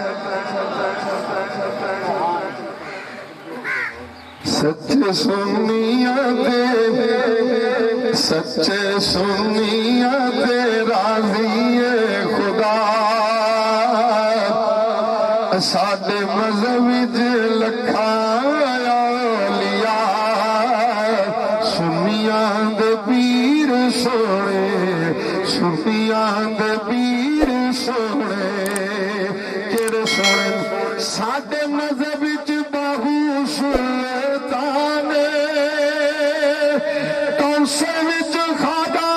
Speaker 3: سچے سنیاں دے راضی خدا ساڈے مذہب وچ لکھاں اولیاء سنیاں دے پیر سونے سنیاں دے پیر سونے کیڑے سونے ساڈے مذہب وچ باہو سلطان کونسے وچ خواجہ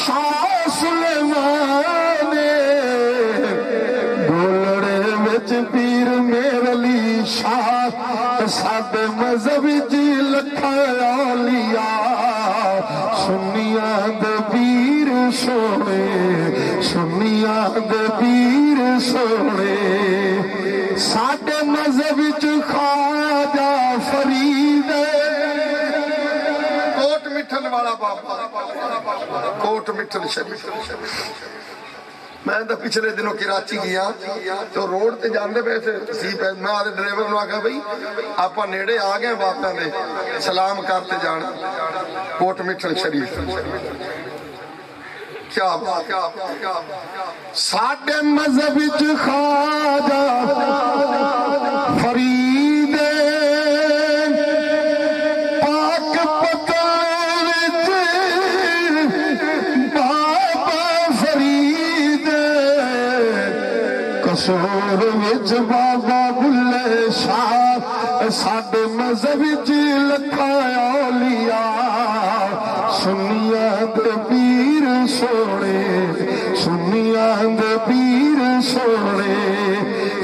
Speaker 3: شاہ سلیمان گولڑے وچ پیر میر علی شاہ ساڈے مذہب وچ لکھاں اولیاء سنیاں دے پیر سونے سنیاں دے پیر سونے ساڈے مذہب وچ خواجہ فرید
Speaker 2: کوٹ مٹھن والا بابا کوٹ مٹھن شریف میں تو پچھلے دنوں کراچی گیا تو روڈ تے جاندے پے تھے میں آدھے ڈرائیور نو آکھا بھئی آپا نیڑے آ گئے باپیاں دے سلام کرتے جانا کوٹ مٹھن شریف کیا بات
Speaker 3: ساڈے مذہب وچ خواجہ فرید پاک پتہ وچ بابا فرید قصور وچ بابا بلے شاہ ساڈے مذہب وچ لکھاں اولیاء سنیاں دے پیر سونے سنیاں دے پیر سونے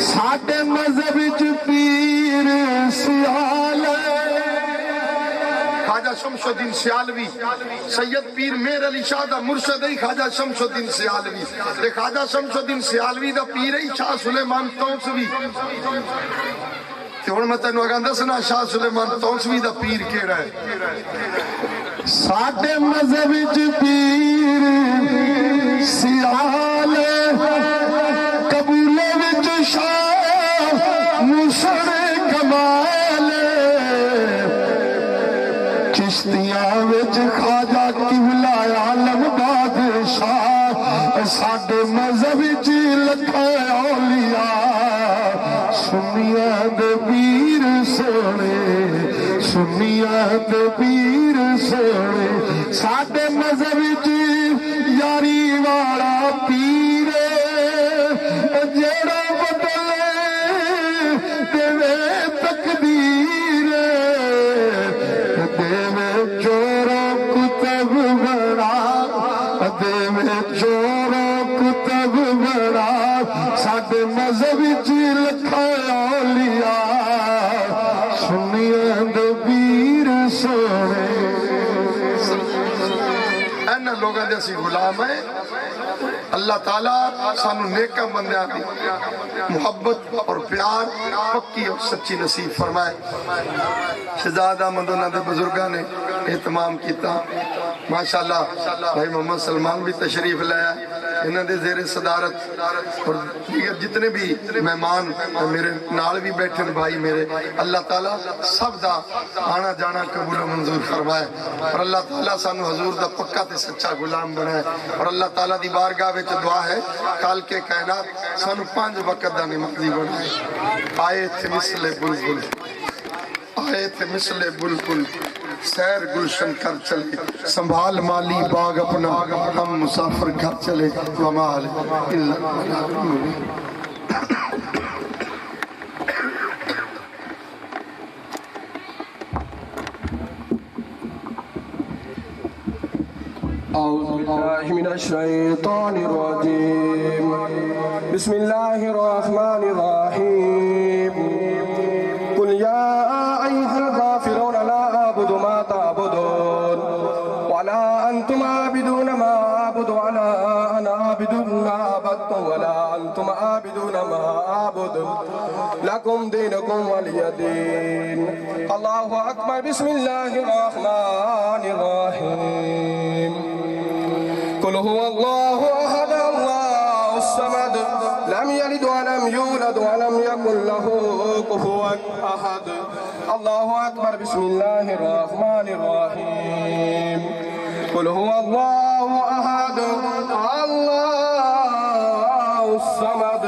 Speaker 3: ساڈے مذہب وچ پیر سیال
Speaker 2: خواجہ شمس الدین سیالوی سید پیر میر علی شاہ دا مرشد ہے خواجہ شمس الدین سیالوی تے خواجہ شمس الدین سیالوی دا پیر ہے شاہ سلیمان تونسوی تے ہن میں تینوں اگاں دسنا شاہ سلیمان تونسوی دا پیر کیڑا ہے
Speaker 3: ساڈے مذہب وچ پیر سیال قبولے وچ شاہ مسڑ کمال چشتیاں وچ خواجہ قبلہ عالم بادشاہ ساڈے مذہب وچ لکھاں اولیاء سنیاں دے پیر سونے سنیاں دے پیر سونے ساڈے مذہب وچ یاری والا پیر جیڑا بدلے دیوے تقدیر دیوے چوروں کتب بڑا دیوے چوروں کتب بڑا ساڈے مذہب وچ لکھاں اولیاء سنیاں دے پیر سونے
Speaker 2: اینا لوگاں دے اسی غلام ہیں اللہ تعالیٰ سانو نیکہ بندیاں دی محبت اور پیار پکی اور سچی نصیب فرمائے شہزادہ مدنہ دے بزرگاں نے اہتمام کیتا ماشاءاللہ بھائی محمد سلمان بھی تشریف لیا انہوں نے زیر صدارت اور دیگر جتنے بھی مہمان میرے نال بھی بیٹھے بھائی میرے اللہ تعالیٰ سب دا آنا جانا قبول و منظور فرمائے اور اللہ تعالیٰ سانو حضور دا پکا تے سچا غلام بنائے اور اللہ تعالیٰ دی بارگاہ وچ دعا ہے کال کے کائنات سانو 5 وقت دا نمازی بنائے آئے تھے مثل بلبل آئے تھے مثل بلبل سیر گلشن کر چلے سنبھال مالی باغ اپنا ہم مسافر گھر چلے ومال
Speaker 4: بالله من الشيطان الرجيم. بسم الله الرحمن الرحيم. قل يا أيها الكافرون لا أعبد ما تعبدون ولا أنتم عابدون ما أعبد ولا أنا عابد ما عبدتم ولا أنتم عابدون ما أعبد لكم دينكم ولي دين. الله أكبر. بسم الله الرحمن الرحيم. قل هو الله أحد الله الصمد لم يلد ولم يولد ولم يكن له كفوا أحد. الله أكبر. بسم الله الرحمن الرحيم. قل هو الله أحد الله الصمد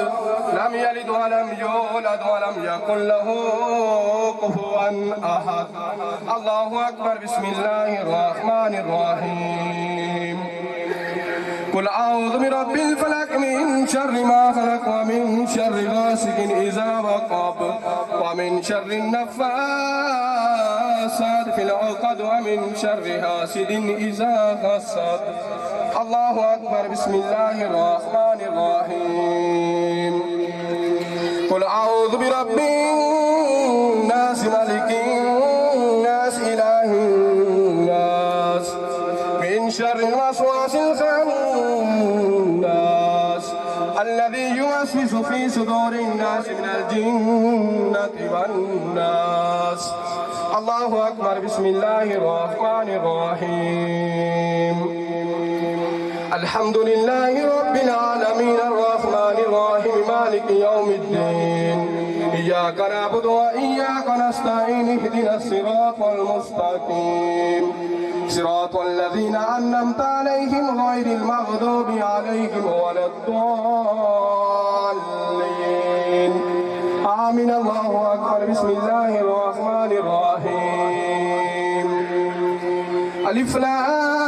Speaker 4: لم يلد ولم يولد ولم يكن له كفوا أحد. الله أكبر. بسم الله الرحمن الرحيم. قل أعوذ برب الفلق من شر ما خلق ومن شر غاسق إذا وقب ومن شر النفاثات في العقد ومن شر حاسد إذا حسد. الله أكبر. بسم الله الرحمن الرحيم. قل أعوذ برب الناس ملك الناس إله الناس من شر الوسواس الخناس الذي يوسوس في صدور الناس من الجنة والناس. الله أكبر. بسم الله الرحمن الرحيم. الحمد لله رب العالمين الرحمن الرحيم مالك يوم الدين. إياك نعبد وإياك نستعين اهدنا الصراط المستقيم صراط الذين أنعمت عليهم غير المغضوب عليهم ولا الضالين. آمين. الله أكبر. بسم الله الرحمن الرحيم. ألف لام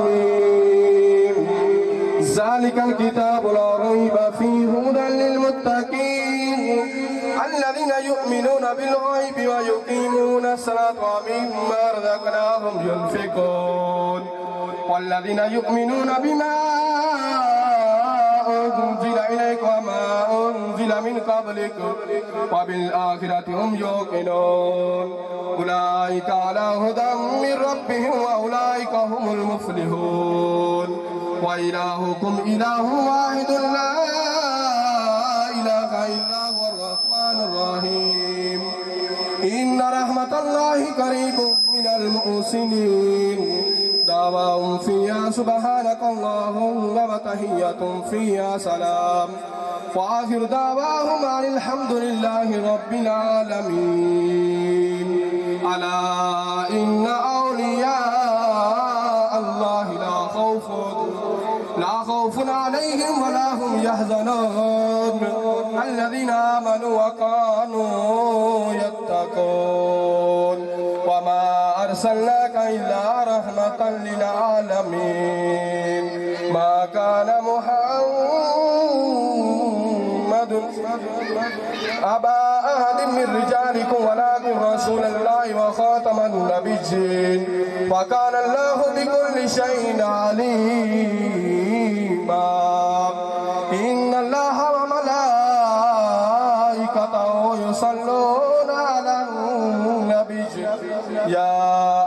Speaker 4: ميم. ذلك الكتاب لا ريب فيه هدى للمتقين الذين يؤمنون بالغيب ويقيمون الصلاة ومما رزقناهم ينفقون والذين يؤمنون بما أنزل إليك وما أنزل من قبلك وبالآخرة هم يوقنون أولئك على هدى من ربهم وأولئك هم المفلحون. وإلهكم إله واحد لا إله إلا هو الرحمن الرحيم. إن رحمة الله قريب من المحسنين. دعواهم فيها سبحانك اللهم وتحية فيها سلام وآخر دعواهم أن الحمد لله رب العالمين. ألا إن أولياء الله لا خوف عليهم ولا هم يحزنون الذين آمنوا وكانوا يتقون. وما أرسلناك إلا رحمة للعالمين. ما كان محمد أبا أحد من رجالكم ولكن رسول الله وخاتم النبيين وكان الله بكل شيء عليما. إن الله وملائكته يصلون على النبي يا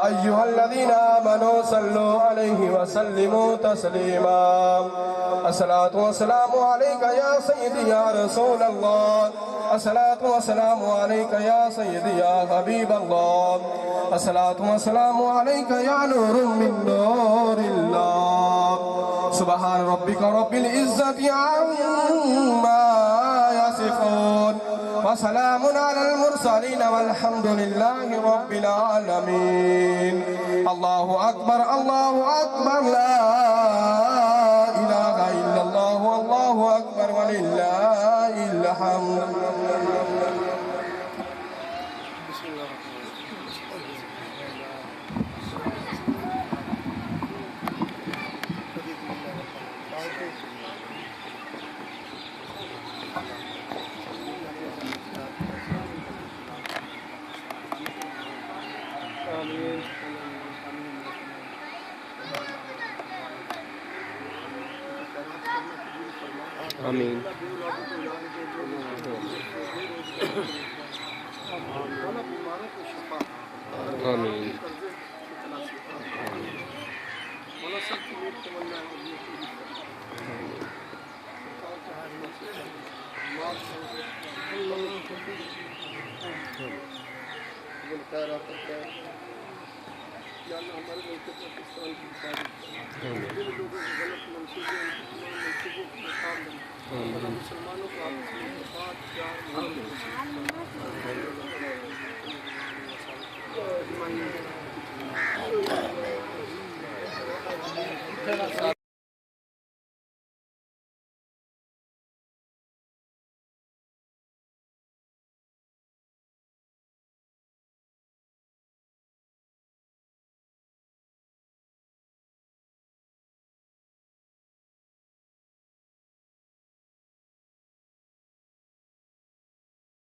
Speaker 4: أيها الذين آمنوا صلوا عليه وسلموا تسليما. الصلاة والسلام عليك يا سيدي يا رسول الله. الصلاة والسلام عليك يا سيدي يا حبيب الله. الصلاة والسلام عليك يا نور من نور الله. سبحان ربك رب العزة عما يصفون وسلام على المرسلين والحمد لله رب العالمين. الله أكبر. الله أكبر. لا إله إلا الله والله أكبر ولله الحمد.
Speaker 5: آمین آمین
Speaker 2: مسلمانوں کو